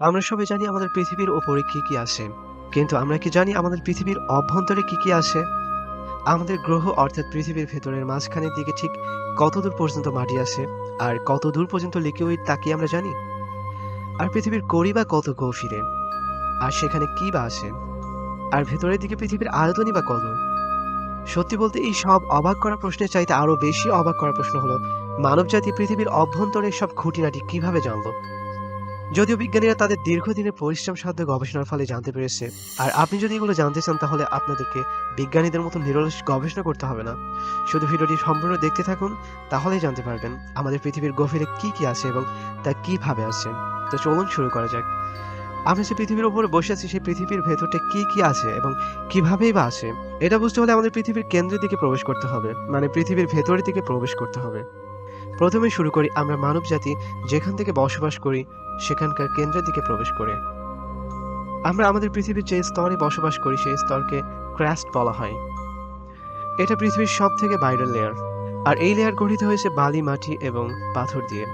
আমরা সবাই জানি আমাদের পৃথিবীর ওপরে কি কি আছে, কিন্তু আমরা কি জানি আমাদের পৃথিবীর অভ্যন্তরে কি কি আছে? আমাদের গ্রহ অর্থাৎ পৃথিবীর ভেতরের মাঝখানের দিকে ঠিক কত দূর পর্যন্ত মাটি আছে, আর কত দূর পর্যন্ত লিকুইড তা কি আমরা জানি? আর পৃথিবীর কড়ি বা কত গভীরে, আর সেখানে কি বা আছে? আর ভেতরের দিকে পৃথিবীর আয়তনই বা কত? সত্যি বলতে এই সব অবাক করা প্রশ্নের চাইতে আরো বেশি অবাক করা প্রশ্ন হলো, মানবজাতি পৃথিবীর অভ্যন্তরে সব খুঁটিনাটি কিভাবে জানলো? যদিও বিজ্ঞানীরা তাদের দীর্ঘদিনের পরিশ্রম সাধ্য গবেষণার ফলে জানতে পেরেছে। আর আপনি যদি এগুলো জানতে চান তাহলে আপনাদেরকে বিজ্ঞানীদের মতো নিরলস গবেষণা করতে হবে না, শুধু ভিডিওটি সম্পূর্ণ দেখতে থাকুন, তাহলেই জানতে পারবেন আমাদের পৃথিবীর গভীরে কি কি আছে এবং তা কিভাবে আছে। তো চলুন শুরু করা যাক। আমরা যে পৃথিবীর উপরে বসে আছি সেই পৃথিবীর ভেতরটা কি কি আছে এবং কিভাবেই বা আছে, এটা বুঝতে হলে আমাদের পৃথিবীর কেন্দ্রের দিকে প্রবেশ করতে হবে, মানে পৃথিবীর ভেতরের দিকে প্রবেশ করতে হবে। প্রথমে শুরু করি আমরা মানবজাতি যেখান থেকে বসবাস করি সেখানকার কেন্দ্রের দিকে প্রবেশ করে। আমরা আমাদের পৃথিবীর যে স্তরে বসবাস করি সেই স্তরকে ক্রাস্ট বলা হয়। এটা পৃথিবীর সব থেকে বাইরের লেয়ার, আর এই লেয়ার গঠিত হয়েছে বালি, মাটি এবং পাথর দিয়ে।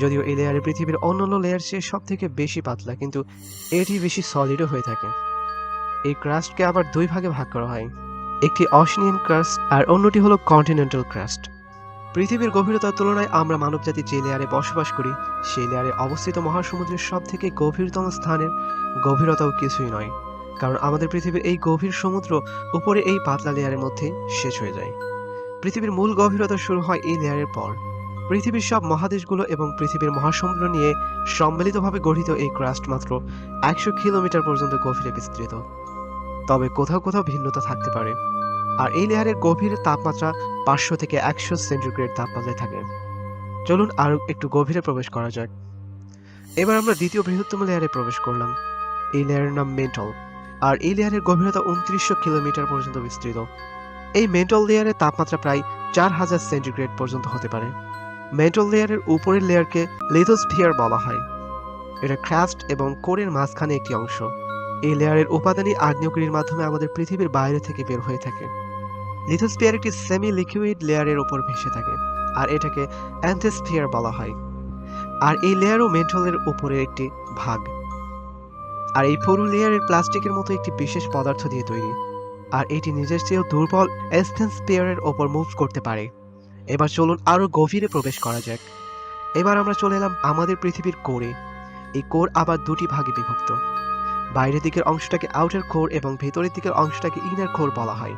যদিও এই লেয়ারে পৃথিবীর অন্যান্য লেয়ার চেয়ে সব থেকে বেশি পাতলা, কিন্তু এটি বেশি সলিডও হয়ে থাকে। এই ক্রাস্টকে আবার দুই ভাগে ভাগ করা হয়, একটি অসনিয়ান ক্রাস্ট আর অন্যটি হলো কন্টিনেন্টাল ক্রাস্ট। পৃথিবীর গভীরতার তুলনায় আমরা মানবজাতি যে লেয়ারে বসবাস করি সেই লেয়ারে অবস্থিত মহাসমুদ্রের সব থেকে গভীরতম স্থানের গভীরতাও কিছুই নয়, কারণ আমাদের পৃথিবীর এই গভীর সমুদ্র উপরে এই পাতলা লেয়ারের মধ্যে শেষ হয়ে যায়। পৃথিবীর মূল গভীরতা শুরু হয় এই লেয়ারের পর। পৃথিবীর সব মহাদেশগুলো এবং পৃথিবীর মহাসমুদ্র নিয়ে সম্মিলিতভাবে গঠিত এই ক্রাস্ট মাত্র 100 কিলোমিটার পর্যন্ত গভীরে বিস্তৃত, তবে কোথাও কোথাও ভিন্নতা থাকতে পারে। আর এই লেয়ারের গভীর তাপমাত্রা 500 থেকে 100 সেন্টিগ্রেড তাপমাত্রায় থাকে। চলুন আরো একটু গভীরে প্রবেশ করা যাক। এবার আমরা দ্বিতীয় বৃহত্তম লেয়ারে প্রবেশ করলাম। এই লেয়ারের নাম মেন্টল, আর এই লেয়ারের গভীরতা 2900 কিলোমিটার পর্যন্ত বিস্তৃত। এই মেন্টল লেয়ারের তাপমাত্রা প্রায় 4000 সেন্টিগ্রেড পর্যন্ত হতে পারে। মেন্টল লেয়ারের উপরের লেয়ারকে লিথোস্ফিয়ার বলা হয়। এটা ক্রাস্ট এবং কোরের মাঝখানে একটি অংশ। এই লেয়ারের উপাদানই আগ্নেয়গিরির মাধ্যমে আমাদের পৃথিবীর বাইরে থেকে বের হয়ে থাকে। লিথোস্ফিয়ার একটি সেমি লিকুইড লেয়ারের উপর ভেসে থাকে, আর এটাকে অ্যান্থোস্ফিয়ার বলা হয়। আর এই লেয়ারও মেন্টলের উপরে একটি ভাগ। আর এই পুরো লেয়ারের প্লাস্টিকের মতো একটি বিশেষ পদার্থ দিয়ে তৈরি, আর এটি নিজের চেয়েও দুর্বল এসথেনস্ফিয়ারের ওপর মুভ করতে পারে। এবার চলুন আরো গভীরে প্রবেশ করা যাক। এবার আমরা চলে এলাম আমাদের পৃথিবীর কোরে। এই কোর আবার দুটি ভাগে বিভক্ত। বাইরের দিকের অংশটাকে আউটার কোর এবং ভেতরের দিকের অংশটাকে ইনার কোর বলা হয়।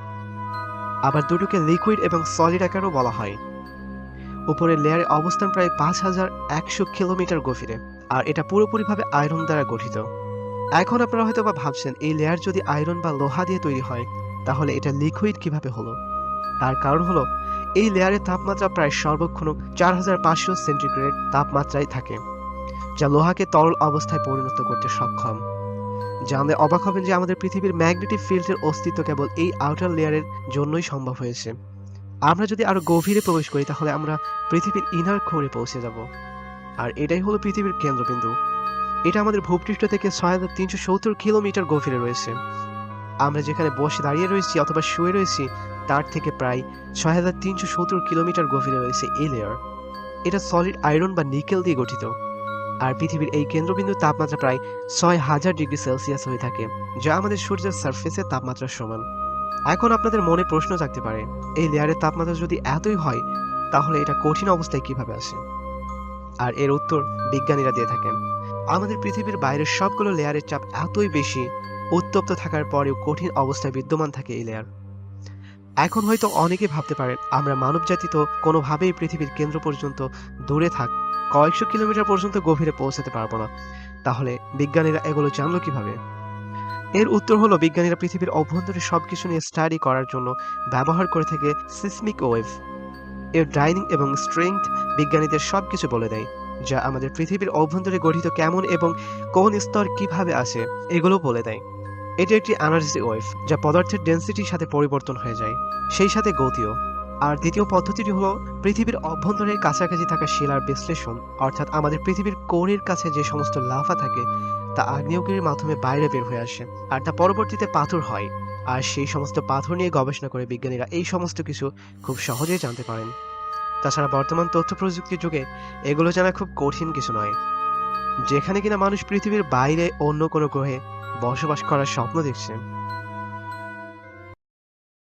আবার দুটোকে লিকুইড এবং সলিড আকারও বলা হয়। উপরের লেয়ারে অবস্থান প্রায় 5100 কিলোমিটার গভীরে, আর এটা পুরোপুরিভাবে আয়রন দ্বারা গঠিত। এখন আপনারা হয়তো বা ভাবছেন এই লেয়ার যদি আয়রন বা লোহা দিয়ে তৈরি হয় তাহলে এটা লিকুইড কিভাবে হলো? তার কারণ হলো এই লেয়ারের তাপমাত্রা প্রায় সর্বক্ষণ 4500 সেন্টিগ্রেড তাপমাত্রায় থাকে, যা লোহাকে তরল অবস্থায় পরিণত করতে সক্ষম। জানলে অবাক হবেন যে আমাদের পৃথিবীর ম্যাগনেটিক ফিল্ডের অস্তিত্ব কেবল এই আউটার লেয়ারের জন্যই সম্ভব হয়েছে। আমরা যদি আরো গভীরে প্রবেশ করি তাহলে আমরা পৃথিবীর ইনার কোরে পৌঁছে যাব, আর এটাই হলো পৃথিবীর কেন্দ্রবিন্দু। এটা আমাদের ভূপৃষ্ঠ থেকে 6370 কিলোমিটার গভীরে রয়েছে। আমরা যেখানে বসে দাঁড়িয়ে রয়েছি অথবা শুয়ে রয়েছি তার থেকে প্রায় 6370 কিলোমিটার গভীরে রয়েছে এই লেয়ার। এটা সলিড আয়রন বা নিকেল দিয়ে গঠিত। আর পৃথিবীর এই কেন্দ্রবিন্দুর তাপমাত্রা প্রায় 6000 ডিগ্রি সেলসিয়াস হয়ে থাকে, যা আমাদের সূর্যের সারফেসের তাপমাত্রার সমান। এখন আপনাদের মনে প্রশ্ন জাগতে পারে, এই লেয়ারের তাপমাত্রা যদি এতই হয় তাহলে এটা কঠিন অবস্থায় কিভাবে আসে? আর এর উত্তর বিজ্ঞানীরা দিয়ে থাকেন। আমাদের পৃথিবীর বাইরের সবগুলো লেয়ারের চাপ এতই বেশি, উত্তপ্ত থাকার পরেও কঠিন অবস্থায় বিদ্যমান থাকে এই লেয়ার। এখন হয়তো অনেকে ভাবতে পারেন আমরা মানবজাতি তো কোনোভাবেই পৃথিবীর কেন্দ্র পর্যন্ত দূরে থাক, কয়েকশো কিলোমিটার পর্যন্ত গভীরে পৌঁছাতে পারবো না, তাহলে বিজ্ঞানীরা এগুলো জানলো কিভাবে? এর উত্তর হলো বিজ্ঞানীরা পৃথিবীর অভ্যন্তরে সবকিছু নিয়ে স্টাডি করার জন্য ব্যবহার করে থাকে সিসমিক ওয়েভ। এর ডাইনিং এবং স্ট্রেংথ বিজ্ঞানীদের সবকিছু বলে দেয়, যা আমাদের পৃথিবীর অভ্যন্তরে গঠিত কেমন এবং কোন স্তর কিভাবে আসে এগুলো বলে দেয়। এটি একটি এনার্জি ওয়েভ যা পদার্থের ডেন্সিটির সাথে পরিবর্তন হয়ে যায়, সেই সাথে গতিও। আর দ্বিতীয় পদ্ধতিটি হলো পৃথিবীর অভ্যন্তরের কাছাকাছি থাকা শিলার বিশ্লেষণ, অর্থাৎ আমাদের পৃথিবীর কোরের কাছে যে সমস্ত লাভা থাকে তা আগ্নেয়গিরির মাধ্যমে বাইরে বের হয়ে আসে, আর তা পরবর্তীতে পাথর হয়। আর সেই সমস্ত পাথর নিয়ে গবেষণা করে বিজ্ঞানীরা এই সমস্ত কিছু খুব সহজেই জানতে পারেন। তাছাড়া বর্তমান তথ্য প্রযুক্তির যুগে এগুলো জানা খুব কঠিন কিছু নয়। যেখানে কিনা মানুষ পৃথিবীর বাইরে অন্য কোনো গ্রহে বসবাস করার স্বপ্ন দেখছে।